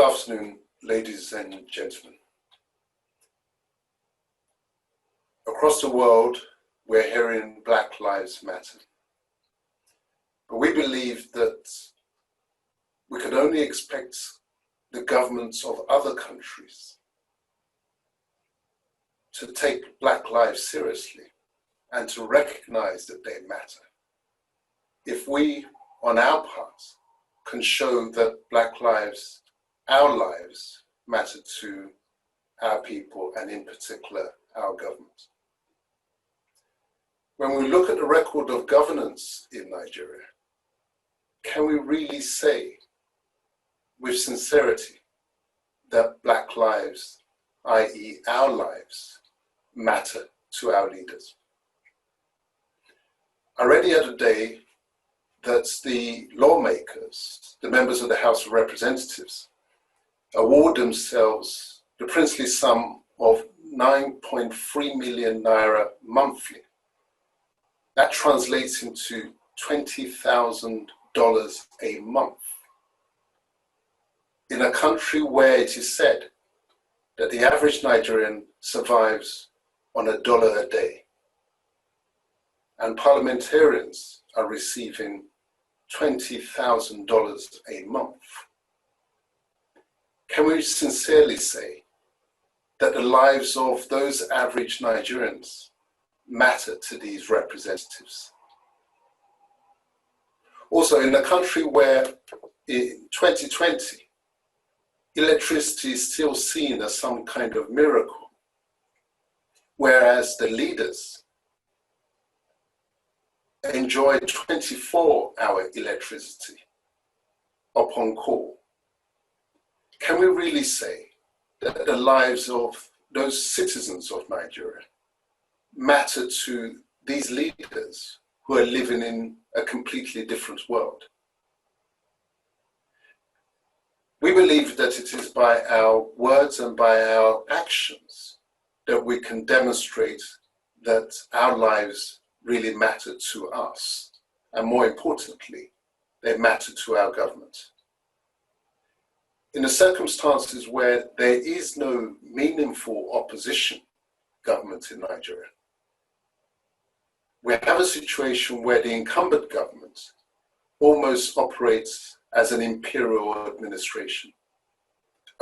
afternoon, ladies and gentlemen. Across the world, we're hearing Black Lives Matter. But we believe that we can only expect the governments of other countries to take Black lives seriously and to recognize that they matter if we, on our part, can show that Black lives, our lives, matter to our people and in particular our government. When we look at the record of governance in Nigeria, can we really say with sincerity that Black lives, i.e. our lives, matter to our leaders? I read the other day that the lawmakers, the members of the House of Representatives, award themselves the princely sum of 9.3 million naira monthly. That translates into $20,000 a month. In a country where it is said that the average Nigerian survives on $1 a day, and parliamentarians are receiving $20,000 a month. Can we sincerely say that the lives of those average Nigerians matter to these representatives? Also, in a country where in 2020, electricity is still seen as some kind of miracle, whereas the leaders enjoy 24-hour electricity upon call, can we really say that the lives of those citizens of Nigeria matter to these leaders who are living in a completely different world? We believe that it is by our words and by our actions that we can demonstrate that our lives really matter to us, and more importantly, they matter to our government. In the circumstances where there is no meaningful opposition government in Nigeria, we have a situation where the incumbent government almost operates as an imperial administration,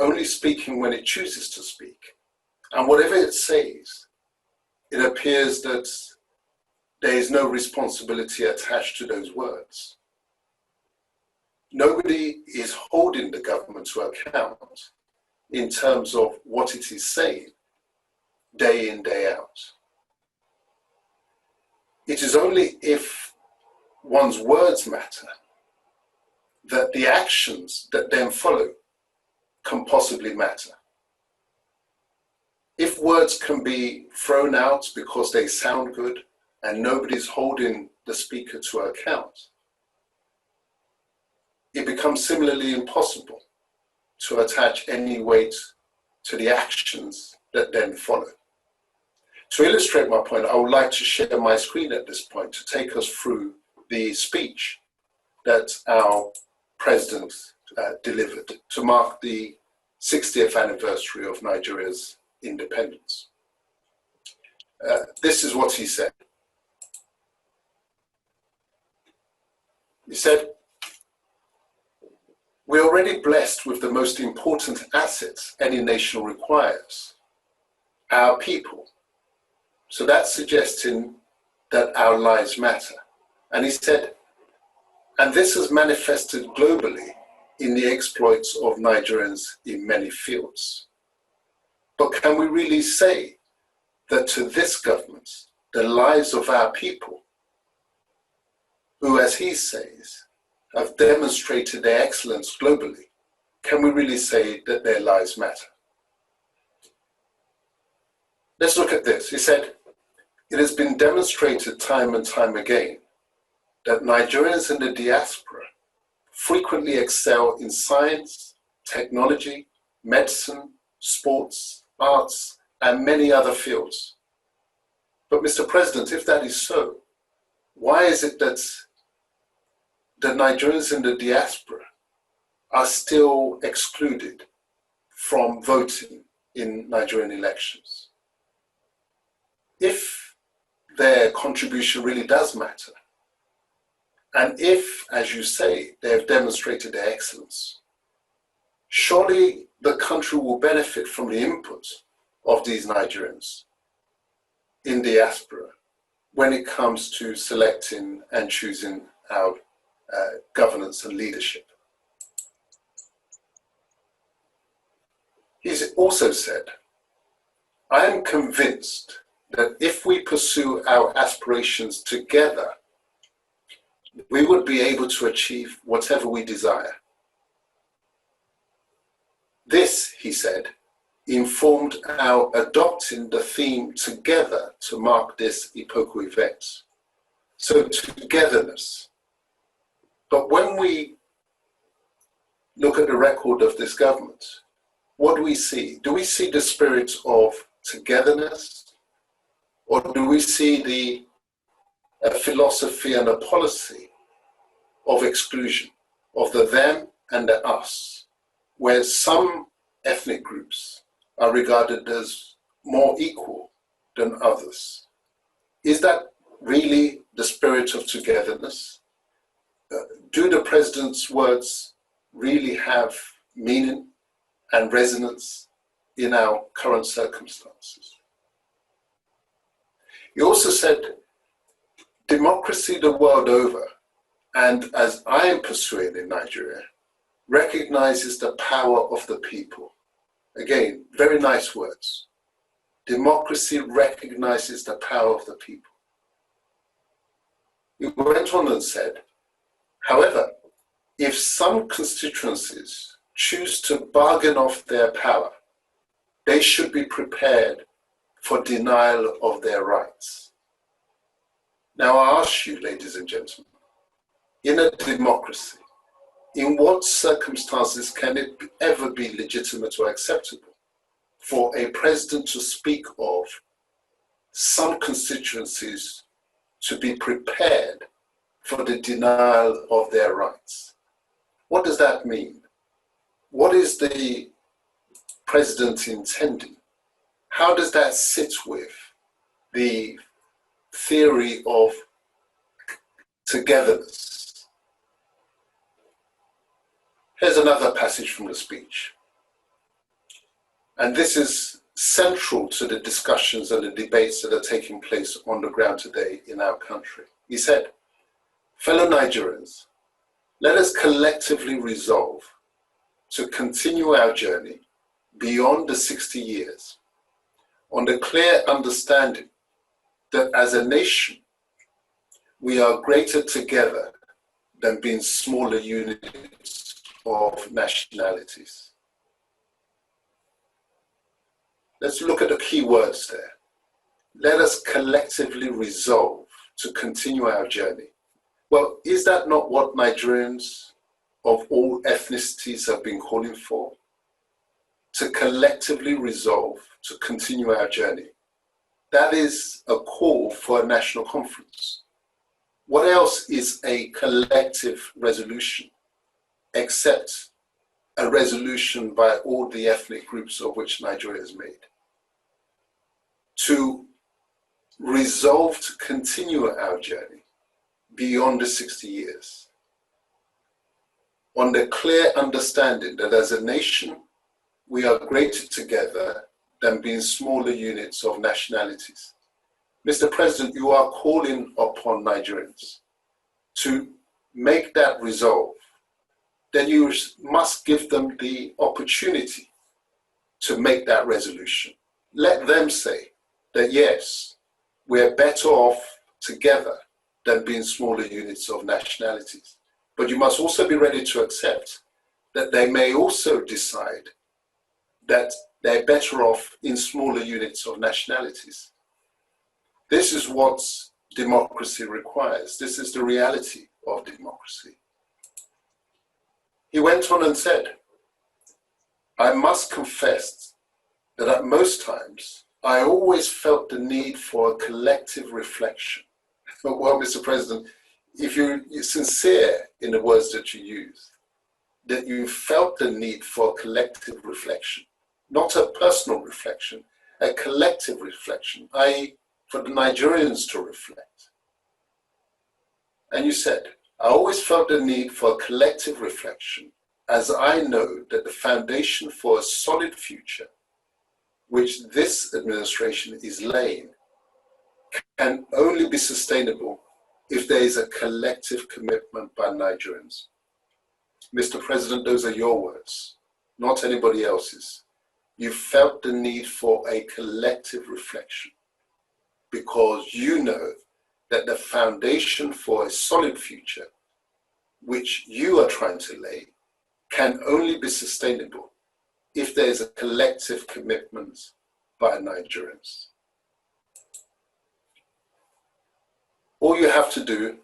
only speaking when it chooses to speak. And whatever it says, it appears that there is no responsibility attached to those words. Nobody is holding the government to account in terms of what it is saying day in, day out. It is only if one's words matter that the actions that then follow can possibly matter. If words can be thrown out because they sound good and nobody's holding the speaker to account, it becomes similarly impossible to attach any weight to the actions that then follow. To illustrate my point, I would like to share my screen at this point to take us through the speech that our president delivered to mark the 60th anniversary of Nigeria's independence. This is what he said. He said, "We're already blessed with the most important assets any nation requires, our people. So that's suggesting that our lives matter." And he said, "And this has manifested globally in the exploits of Nigerians in many fields. But can we really say that to this government, the lives of our people, who, as he says, have demonstrated their excellence globally, can we really say that their lives matter?" Let's look at this. He said, "It has been demonstrated time and time again that Nigerians in the diaspora frequently excel in science, technology, medicine, sports, arts, and many other fields. But Mr. President, if that is so, why is it that the Nigerians in the diaspora are still excluded from voting in Nigerian elections. If their contribution really does matter, and if, as you say, they have demonstrated their excellence, surely the country will benefit from the input of these Nigerians in diaspora when it comes to selecting and choosing our governance and leadership. He's also said, I am convinced that if we pursue our aspirations together, we would be able to achieve whatever we desire. This, he said, informed our adopting the theme together to mark this epochal event. So togetherness. But when we look at the record of this government, what do we see? Do we see the spirit of togetherness? Or do we see a philosophy and a policy of exclusion, of the them and the us, where some ethnic groups are regarded as more equal than others? Is that really the spirit of togetherness? Do the president's words really have meaning and resonance in our current circumstances? He also said, democracy the world over, and as I am pursuing in Nigeria, recognizes the power of the people. Again, very nice words. Democracy recognizes the power of the people. He went on and said, however, if some constituencies choose to bargain off their power, they should be prepared for denial of their rights. Now I ask you, ladies and gentlemen, in a democracy, in what circumstances can it ever be legitimate or acceptable for a president to speak of some constituencies to be prepared for the denial of their rights? What does that mean? What is the president intending? How does that sit with the theory of togetherness? Here's another passage from the speech. And this is central to the discussions and the debates that are taking place on the ground today in our country. He said, fellow Nigerians, let us collectively resolve to continue our journey beyond the 60 years on the clear understanding that as a nation, we are greater together than being smaller units of nationalities. Let's look at the key words there. Let us collectively resolve to continue our journey. Well, is that not what Nigerians of all ethnicities have been calling for? To collectively resolve to continue our journey. That is a call for a national conference. What else is a collective resolution except a resolution by all the ethnic groups of which Nigeria is made? To resolve to continue our journey beyond the 60 years on the clear understanding that as a nation, we are greater together than being smaller units of nationalities. Mr. President, you are calling upon Nigerians to make that resolve. Then you must give them the opportunity to make that resolution. Let them say that yes, we're better off together than being smaller units of nationalities. But you must also be ready to accept that they may also decide that they're better off in smaller units of nationalities. This is what democracy requires. This is the reality of democracy. He went on and said, I must confess that at most times, I always felt the need for a collective reflection. Well, Mr. President, if you're sincere in the words that you use, that you felt the need for collective reflection, not a personal reflection, a collective reflection, i.e. for the Nigerians to reflect. And you said, I always felt the need for collective reflection, as I know that the foundation for a solid future, which this administration is laying, can only be sustainable if there is a collective commitment by Nigerians. Mr. President, those are your words, not anybody else's. You felt the need for a collective reflection because you know that the foundation for a solid future, which you are trying to lay, can only be sustainable if there is a collective commitment by Nigerians. All you have to do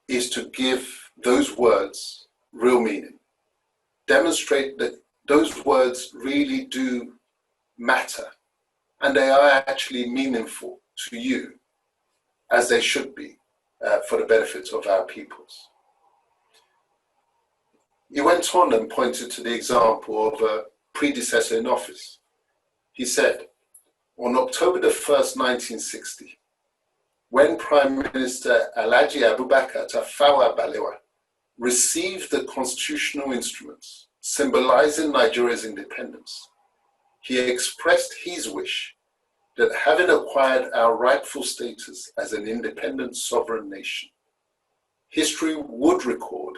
is to give those words real meaning. Demonstrate that those words really do matter and they are actually meaningful to you, as they should be, for the benefit of our peoples. He went on and pointed to the example of a predecessor in office. He said, on October the 1st, 1960, when Prime Minister Alhaji Abubakar Tafawa Balewa received the constitutional instruments symbolizing Nigeria's independence, he expressed his wish that having acquired our rightful status as an independent sovereign nation, history would record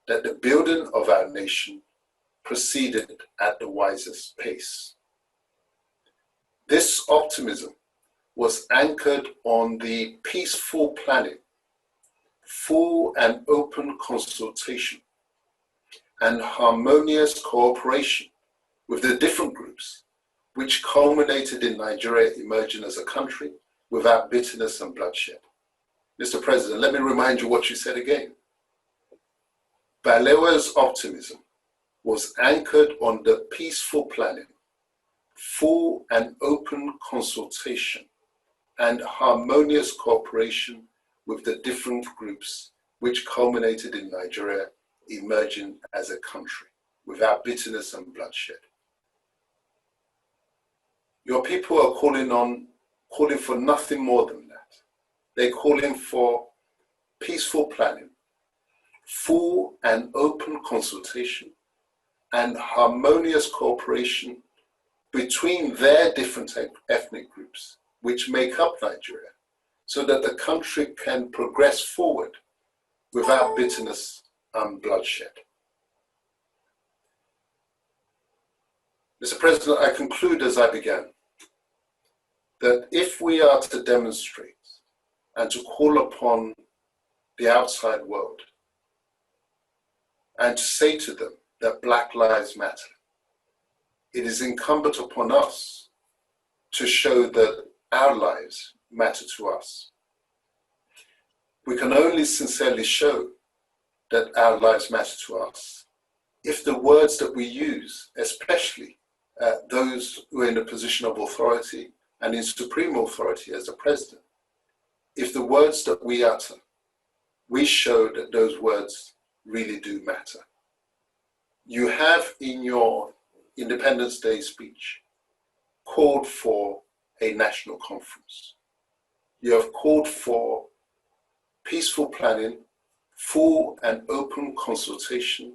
that the building of our nation proceeded at the wisest pace. This optimism was anchored on the peaceful planning, full and open consultation, and harmonious cooperation with the different groups, which culminated in Nigeria emerging as a country without bitterness and bloodshed. Mr. President, let me remind you what you said again. Balewa's optimism was anchored on the peaceful planning, full and open consultation, and harmonious cooperation with the different groups which culminated in Nigeria emerging as a country without bitterness and bloodshed. Your people are calling for nothing more than that. They're calling for peaceful planning, full and open consultation, and harmonious cooperation between their different ethnic groups which make up Nigeria, so that the country can progress forward without bitterness and bloodshed. Mr. President, I conclude as I began, that if we are to demonstrate and to call upon the outside world and to say to them that Black Lives Matter, it is incumbent upon us to show that our lives matter to us. We can only sincerely show that our lives matter to us if the words that we use, especially those who are in a position of authority and in supreme authority as the president, if the words that we utter, we show that those words really do matter. You have in your Independence Day speech called for a national conference. You have called for peaceful planning, full and open consultation,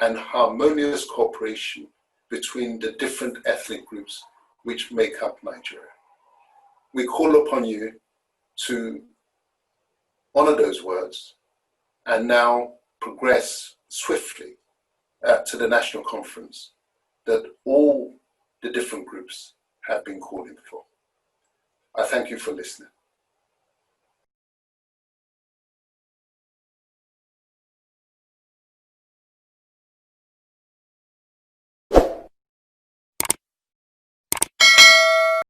and harmonious cooperation between the different ethnic groups which make up Nigeria. We call upon you to honor those words and now progress swiftly to the national conference that all the different groups have been calling for. I thank you for listening.